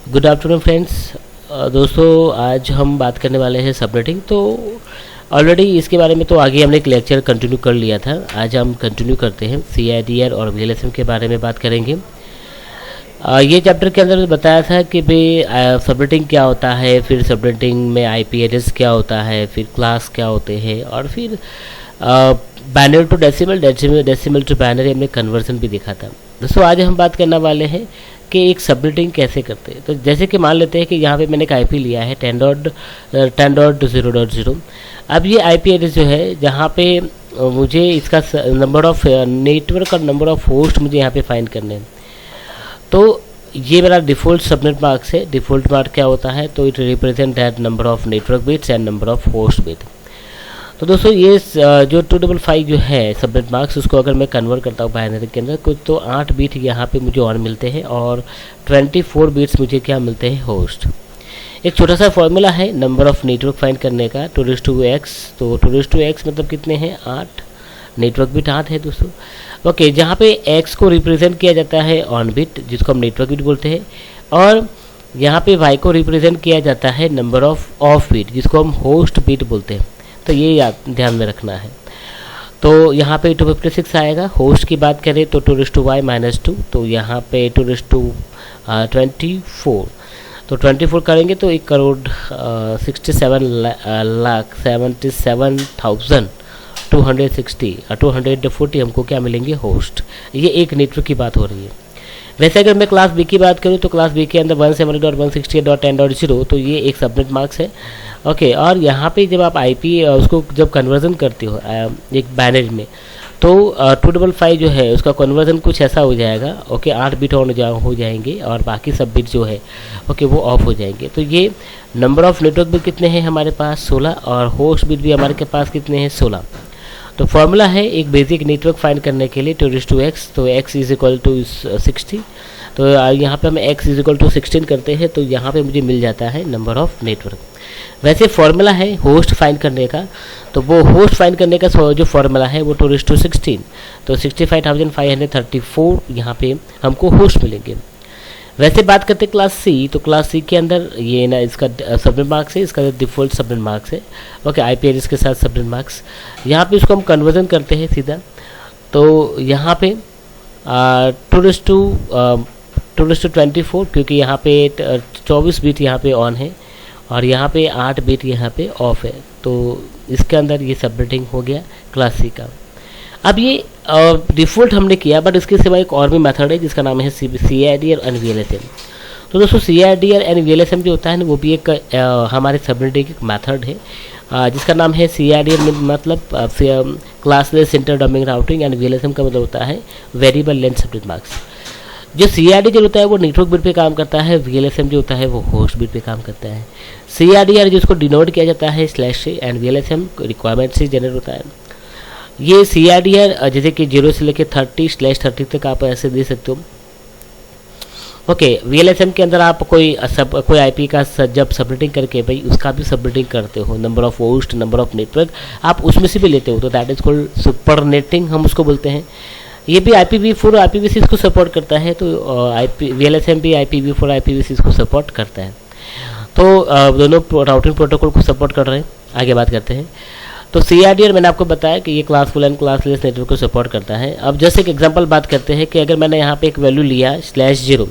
Good afternoon friends. दोस्तों आज हम बात करने वाले हैं सबनेटिंग। तो ऑलरेडी इसके बारे में तो आगे हमने एक लेक्चर कंटिन्यू कर लिया था। आज हम कंटिन्यू करते हैं CIDR और VLSM के बारे में बात करेंगे। ये चैप्टर के अंदर बताया था कि भाई सबनेटिंग क्या होता है, फिर सबनेटिंग में IP एड्रेस क्या होता है, फिर क्लास क्या होते हैं, और फिर binary to decimal, decimal to binary हमने कन्वर्जन भी देखा था। दोस्तों आज हम बात करने वाले हैं कि एक सबनेटिंग कैसे करते हैं। तो जैसे कि मान लेते हैं कि यहाँ पे मैंने एक IP लिया है 10.0.0। अब ये IP एड्रेस जो है जहाँ पे मुझे इसका नंबर ऑफ नेटवर्क और नंबर ऑफ होस्ट मुझे यहाँ पे फाइंड करने हैं। तो ये मेरा डिफ़ॉल्ट सबनेट मार्क्स है। डिफ़ॉल्ट मार्क क्या होता है, तो it represent that number of network bits and number of host bit. तो दोस्तों ये जो 255 जो है सबनेट मार्क्स, उसको अगर मैं कन्वर्ट करता हूँ बाइनरी के अंदर कुछ, तो 8 बिट यहाँ पे मुझे ऑन मिलते हैं और 24 बिट्स मुझे क्या मिलते हैं, होस्ट। एक छोटा सा फॉर्मूला है नंबर ऑफ नेटवर्क फाइंड करने का, 2:x। तो 2:x मतलब कितने हैं, 8। नेटवर्क बिट 8 है दोस्तों। ओके, जहाँ पे x को रिप्रेजेंट किया जाता है ऑन बिट, जिसको हम नेटवर्क बिट बोलते हैं, और यहाँ पे y को रिप्रेजेंट किया जाता है नंबर ऑफ बिट, जिसको हम होस्ट बिट बोलते हैं। तो ये ध्यान में रखना है। तो यहाँ पे 256 आएगा। होस्ट की बात करें तो 2:y-2, तो यहाँ पे 2:24। तो 24 करेंगे तो 1,77,260 और 240 हमको क्या मिलेंगे, होस्ट। ये एक नेटवर्क की बात हो रही है। वैसे अगर मैं क्लास बी की बात करूँ तो क्लास बी के अंदर 170.168.10.0, तो ये एक सबनेट मार्क्स है। ओके, और यहाँ पे जब आप IP उसको जब कन्वर्जन करते हो एक बाइनरी में, तो 255 जो है उसका कन्वर्जन कुछ ऐसा हो जाएगा। ओके, 8 बिट ऑन हो जाएंगे और बाकी सब बिट जो है ओके वो ऑफ हो जाएंगे। तो ये नंबर ऑफ नेटवर्क बिट कितने हैं हमारे पास, 16, और होस्ट बिट भी हमारे के पास कितने हैं, 16। तो फॉर्मूला है एक बेसिक नेटवर्क फाइंड करने के लिए 2:x। तो x इज इक्वल टू 60। तो यहाँ पे हम x इज इक्वल टू 16 करते हैं तो यहाँ पे मुझे मिल जाता है नंबर ऑफ नेटवर्क। वैसे फॉर्मूला है होस्ट फाइंड करने का, तो वो होस्ट फाइंड करने का जो फॉर्मूला है वो 2:16। तो 65,534 यहाँ पे हमको होस्ट मिलेंगे। वैसे बात करते हैं क्लास C, तो क्लास C के अंदर ये ना इसका सबनेट मार्क्स है, इसका डिफ़ॉल्ट सबनेट मार्क्स है। ओके, IP एड्रेस के साथ सबनेट मार्क्स, यहाँ पे इसको हम कन्वर्जन करते हैं सीधा। तो यहाँ पे 2:24, क्योंकि यहाँ पे 24 बिट यहाँ पे ऑन है और यहाँ पे 8 बिट यहाँ पे ऑफ है। तो इसके अंदर ये सबनेटिंग हो गया क्लास C का। अब ये डिफ़ॉल्ट हमने किया, बट इसके सिवा एक और भी मेथड है जिसका नाम है CIDR एंड VLSM। तो दोस्तों CIDR एंड VLSM जो होता है ना, वो भी एक हमारे सबनेटिंग एक मेथड है जिसका नाम है CIDR मतलब classless inter domain routing, and VLSM का मतलब होता है वेरिएबल लेंथ सबनेट मार्क्स। जो CIDR जो होता है वो नेटवर्क बिट पे काम करता है, VLSM जो होता है वो होस्ट बिट पे काम करता है। CIDR जिसको डिनोट किया जाता है स्लैश से, एंड VLSM रिक्वायरमेंट से जनरेट होता है। ये CIDR जैसे कि 0 से लेकर 30/30 तक आप ऐसे दे सकते हो। ओके, VLSM के अंदर आप कोई IP का जब सबनेटिंग करके भाई उसका भी सबनेटिंग करते हो, number of host, number of network आप उसमें से भी लेते हो, तो दैट इज कॉल्ड सुपरनेटिंग, हम उसको बोलते हैं। ये भी IPv4 IPv6 को सपोर्ट करता है, तो VLSM भी IPv4 IPv6 को सपोर्ट करता है। तो दोनों राउटिंग प्रोटोकॉल को सपोर्ट कर रहे हैं। आगे बात करते हैं। तो CIDR मैंने आपको बताया कि ये क्लासफुल एंड क्लासलेस नेटवर्क को सपोर्ट करता है। अब जैसे एक एग्जांपल बात करते हैं कि अगर मैंने यहाँ पे एक वैल्यू लिया /0,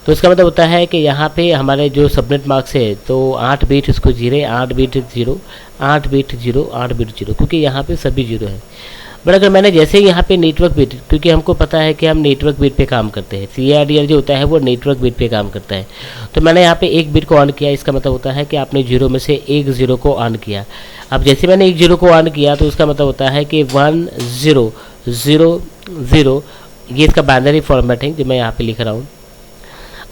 तो इसका मतलब होता है कि यहाँ पे हमारे जो सबनेट मार्क्स है तो 8 बिट इसको 0, 8 बिट 0, 8 बिट 0, 8 बिट 0, क्योंकि यहाँ पे सभी 0 है। बट अगर मैंने जैसे यहाँ पे नेटवर्क बिट, क्योंकि हमको पता है कि हम नेटवर्क बिट पे काम करते हैं, CIDR जो होता है वो नेटवर्क बिट पे काम करता है, तो मैंने यहाँ पे एक बिट को ऑन किया, इसका मतलब होता है कि आपने 0 में से एक 0 को ऑन किया। अब जैसे मैंने एक 0 को ऑन किया तो इसका मतलब होता है कि 1,0,0,0, ये इसका बाइनरी फॉर्मेटिंग जो मैं यहाँ पे लिख रहा हूँ।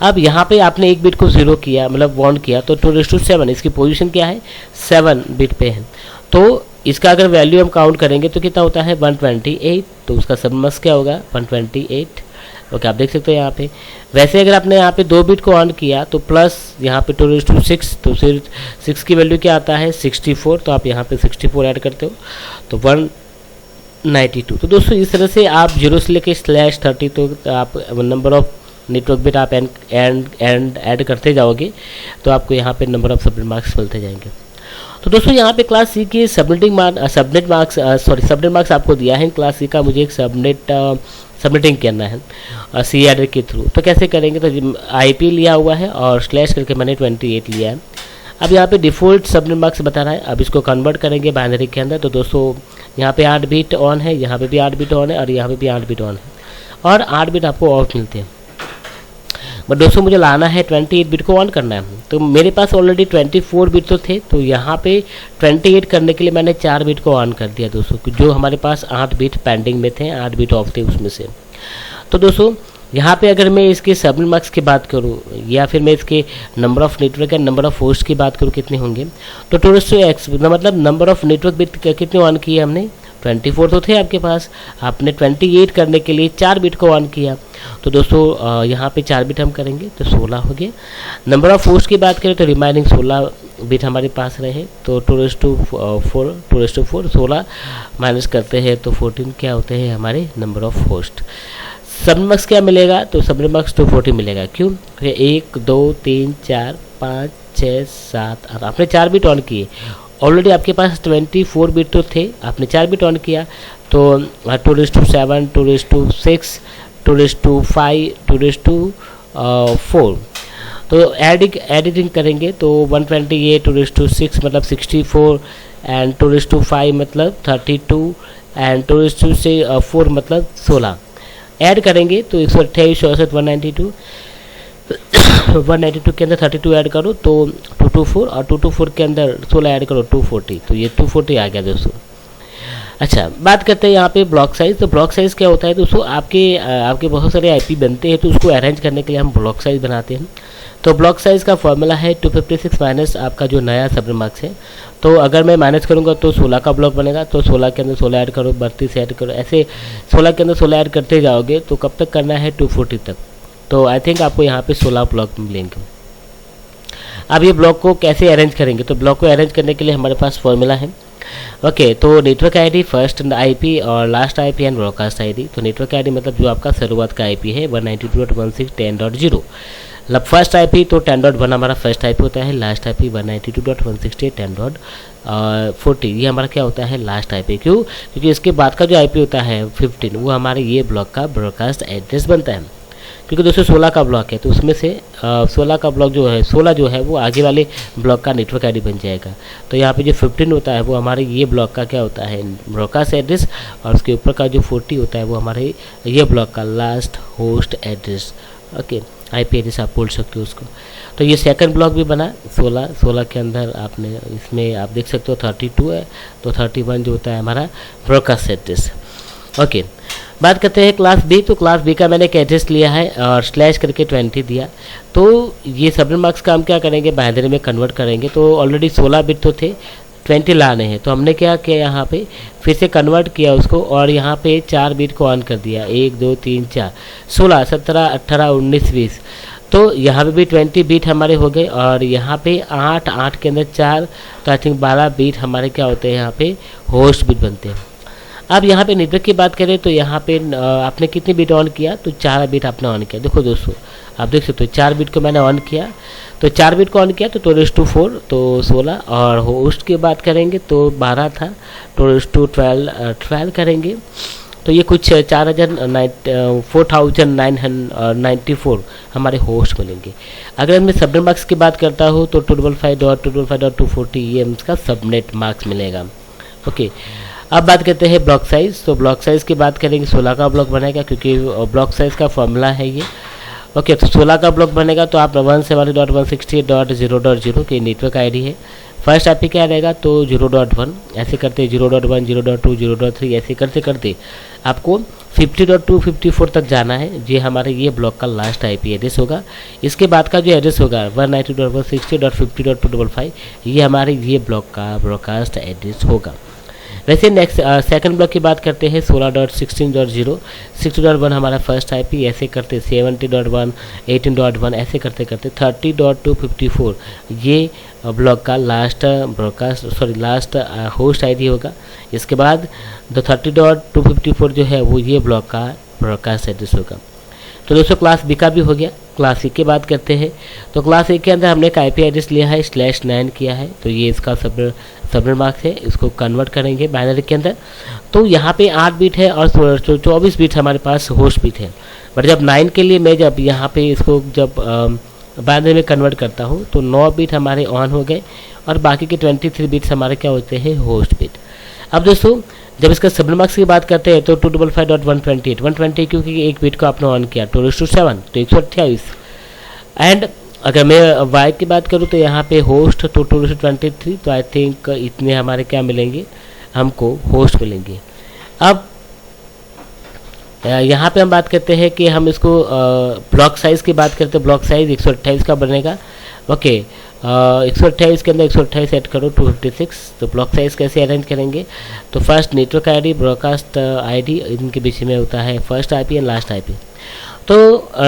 अब यहाँ पे आपने एक बिट को 0 किया, मतलब ऑन किया, तो 2:7 इसकी पोजीशन क्या है, 7 बिट पे है। तो इसका अगर वैल्यू हम काउंट करेंगे तो कितना होता है, 128। तो उसका सबमस क्या होगा, 128। ओके, आप देख सकते हो यहाँ पे। वैसे अगर आपने यहाँ पे 2 बिट को ऑन किया तो प्लस यहाँ पे 2:6, तो फिर 6 की वैल्यू क्या आता है, 64। तो आप यहाँ पे 64 ऐड करते हो तो 192। तो दोस्तों इस तरह से आप 0 से लेकर /30 तो आप नंबर ऑफ नेटवर्क बिट आप ऐड करते जाओगे तो आपको यहाँ पे नंबर ऑफ सबनेट मार्क्स मिलते जाएंगे। तो दोस्तों यहाँ पे क्लास सी की सबनेट मार्क्स आपको दिया है। क्लास सी का मुझे एक सबनेटिंग करना है सी एडर के थ्रू। तो कैसे करेंगे, तो आईपी लिया हुआ है और स्लैश करके मैंने 28 लिया है। अब यहाँ पे डिफ़ॉल्ट सबनेट मार्क्स बता रहा है, अब इसको कन्वर्ट करेंगे बाइनरी के अंदर। तो दोस्तों यहाँ पे 8 बिट ऑन है, यहाँ पे भी 8 बिट ऑन है और यहाँ पे भी 8 बिट ऑन है और 8 बिट आपको ऑफ मिलते हैं। बट दोस्तों मुझे लाना है 28 बिट को ऑन करना है। तो मेरे पास ऑलरेडी 24 बिट तो थे, तो यहाँ पे 28 करने के लिए मैंने 4 बिट को ऑन कर दिया दोस्तों, जो हमारे पास 8 बिट पेंडिंग में थे, 8 बिट ऑफ थे उसमें से। तो दोस्तों यहाँ पे अगर मैं इसके सबनेट मार्क्स की बात करूँ या फिर मैं इसके नंबर ऑफ नेटवर्क या नंबर ऑफ होस्ट की बात करूँ कितने होंगे, तो 2x मतलब नंबर ऑफ नेटवर्क बिट कितने ऑन किए हमने, 24 तो थे आपके पास, आपने 28 करने के लिए 4 बिट को ऑन किया। तो दोस्तों यहाँ पे 4 बिट हम करेंगे तो 16 हो गया। नंबर ऑफ होस्ट की बात करें तो रिमाइनिंग 16 बिट हमारे पास रहे, तो 2:4 16 माइनस करते हैं तो 14 क्या होते हैं हमारे number of host. Subnet marks क्या मिलेगा, तो सबनेट मार्क्स 240 मिलेगा। क्यों, 1 2 3 4 5 6 7 8 आपने 4 बिट ऑन किए। ऑलरेडी आपके पास 24 बिट तो थे, आपने 4 बिट ऑन किया तो 2:7 2:6 2:5 2:4 तो एडिटिंग करेंगे तो 128 2:6 मतलब 64 एंड 2:5 मतलब 32 एंड 2:4 मतलब 16 ऐड करेंगे तो 128 64 192 192 के अंदर 32 ऐड करो तो 224 और 224 के अंदर 16 ऐड करो 240, तो ये 240 आ गया दोस्तों। अच्छा, बात करते हैं यहाँ पे ब्लॉक साइज़। तो ब्लॉक साइज़ क्या होता है दोस्तों, आपके बहुत सारे आईपी बनते हैं तो उसको अरेंज करने के लिए हम ब्लॉक साइज़ बनाते हैं। तो ब्लॉक साइज़ का फॉर्मूला है 256 माइनस आपका जो नया सबनेट मार्क्स है। तो अगर मैं माइनस करूँगा तो 16 का ब्लॉक बनेगा, तो 16 के अंदर 16 ऐड करो, 32 ऐड करो, ऐसे 16 के अंदर 16 ऐड करते जाओगे तो कब तक करना है 240 तक। तो आई थिंक आपको यहाँ पे 16 ब्लॉक मिलेंगे। अब ये ब्लॉक को कैसे अरेंज करेंगे, तो ब्लॉक को अरेंज करने के लिए हमारे पास फॉर्मूला है। ओके, तो नेटवर्क आईडी, फर्स्ट आईपी और last IP and broadcast ID. तो नेटवर्क आईडी मतलब जो आपका शुरुआत का आईपी है 192.168.10। मतलब फर्स्ट आईपी तो 10.1 हमारा फर्स्ट आईपी होता है, लास्ट आईपी 192.168.10.40 ये हमारा क्या होता है लास्ट आईपी। क्यों, क्योंकि इसके बाद का जो आईपी होता है 15 वो हमारे ये ब्लॉक का ब्रॉडकास्ट एड्रेस बनता है। क्योंकि दोस्तों 16 का ब्लॉक है तो उसमें से 16 का ब्लॉक जो है 16 जो है वो आगे वाले ब्लॉक का नेटवर्क आईडी बन जाएगा। तो यहाँ पे जो 15 होता है वो हमारे ये ब्लॉक का क्या होता है ब्रॉडकास्ट एड्रेस, और उसके ऊपर का जो 40 होता है वो हमारे ये ब्लॉक का last host address. Okay, IP address आप बोल सकते हो उसको। तो ये सेकंड ब्लॉक भी बना 16 के अंदर आपने इसमें आप देख सकते हो 32 है, तो 31 जो होता है हमारा ब्रॉडकास्ट एड्रेस। ओके, बात करते हैं क्लास बी। तो क्लास बी का मैंने एक एड्रेस लिया है और स्लैश करके 20 दिया। तो ये सबनेट मार्क्स का हम क्या करेंगे बाइनरी में कन्वर्ट करेंगे। तो ऑलरेडी 16 बिट तो थे, 20 लाने हैं, तो हमने क्या किया यहाँ पे फिर से कन्वर्ट किया उसको और यहाँ पे 4 बिट को ऑन कर दिया 1 2 3 4 16 17 18 19 20। तो यहाँ पे भी 20 बिट हमारे हो गए और यहाँ पे 8 के अंदर 4, तो आई थिंक 12 बिट हमारे क्या होते हैं यहाँ पे होस्ट बिट बनते हैं। अब यहाँ पे नेटवर्क की बात करें तो यहाँ पे आपने कितने बिट ऑन किया, तो 4 बिट आपने ऑन किया। देखो दोस्तों आप देख सकते हो 4 बिट को मैंने ऑन किया, तो 4 बिट को ऑन किया तो 2:4 तो 16, और होस्ट की बात करेंगे तो 12 था, 2:12 करेंगे तो ये कुछ 4994 हमारे होस्ट मिलेंगे। अगर मैं सबनेट मार्क्स की बात करता हूँ तो 255.255.240 ये इसका सबनेट मार्क्स मिलेगा। ओके, अब बात करते हैं ब्लॉक साइज़। तो ब्लॉक साइज़ की बात करेंगे 16 का ब्लॉक बनेगा क्योंकि ब्लॉक साइज़ का फॉर्मूला है ये। ओके, तो 16 का ब्लॉक बनेगा तो आप 170.168.0.0 की नेटवर्क आईडी है। फर्स्ट आईपी क्या रहेगा तो 0.1 ऐसे करते 0.1 0.2 0.3 ऐसे करते करते आपको 50.254 तक जाना है। ये हमारे ये ब्लॉक का लास्ट आईपी एड्रेस होगा। इसके बाद का जो एड्रेस होगा 192.168.50.255 ये हमारे ये ब्लॉक का ब्रॉडकास्ट एड्रेस होगा। वैसे नेक्स्ट सेकंड ब्लॉक की बात करते हैं 16.16.0 60.1 हमारा फर्स्ट आईपी, ऐसे करते 70.1 18.1 ऐसे करते करते 30.254 ये ब्लॉक का लास्ट लास्ट होस्ट आईडी होगा। इसके बाद 30.254 जो है वो ये ब्लॉक का ब्रॉडकास्ट एड्रेस होगा। तो दोस्तों क्लास बी का भी हो गया। क्लास ए की बात करते हैं तो क्लास ए के अंदर हमने एक IP एड्रेस लिया है /9 किया है, तो ये इसका सबनेट मार्क्स है, इसको कन्वर्ट करेंगे बाइनरी के अंदर। तो यहाँ पे 8 बिट है और 24 बिट हमारे पास होस्ट बिट है। बट जब 9 के लिए मैं जब यहाँ पे इसको जब बाइनरी में कन्वर्ट करता हूँ तो 9 बिट हमारे ऑन हो गए और बाकी के 23 बिट्स हमारे क्या होते हैं, होस्ट बिट। अब दोस्तों जब इसका सबनेट मार्क्स की बात करते हैं तो 255.128 क्योंकि एक बिट को आपने ऑन किया 2:7 तो 128। एंड अगर मैं वाई की बात करूँ तो यहाँ पे होस्ट तो 2:23, तो आई थिंक इतने हमारे क्या मिलेंगे, हमको होस्ट मिलेंगे। अब यहाँ पे हम बात करते हैं कि हम इसको ब्लॉक साइज़ की बात करते हैं। ब्लॉक साइज़ 128 का बनेगा। ओके 128 के अंदर 128 ऐड करो 256। तो ब्लॉक साइज़ कैसे अरेंज करेंगे, तो first network ID, broadcast ID, इनके बीच में होता है first IP and last IP। तो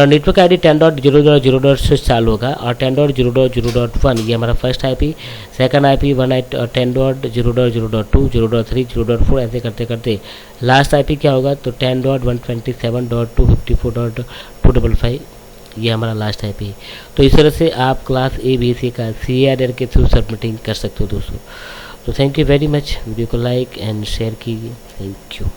नेटवर्क आईडी 10.0.0 से चालू होगा और 10.0.0.1 ये हमारा फर्स्ट IP, सेकंड IP 10.0.0.2, 0.3, 0.4 ऐसे करते करते लास्ट IP क्या होगा, तो 10.127.254.255 ये हमारा लास्ट IP। तो इस तरह से आप क्लास ABC का CADR के थ्रू सबमिटिंग कर सकते हो दोस्तों। तो thank you very much, video को लाइक एंड शेयर कीजिए। Thank you.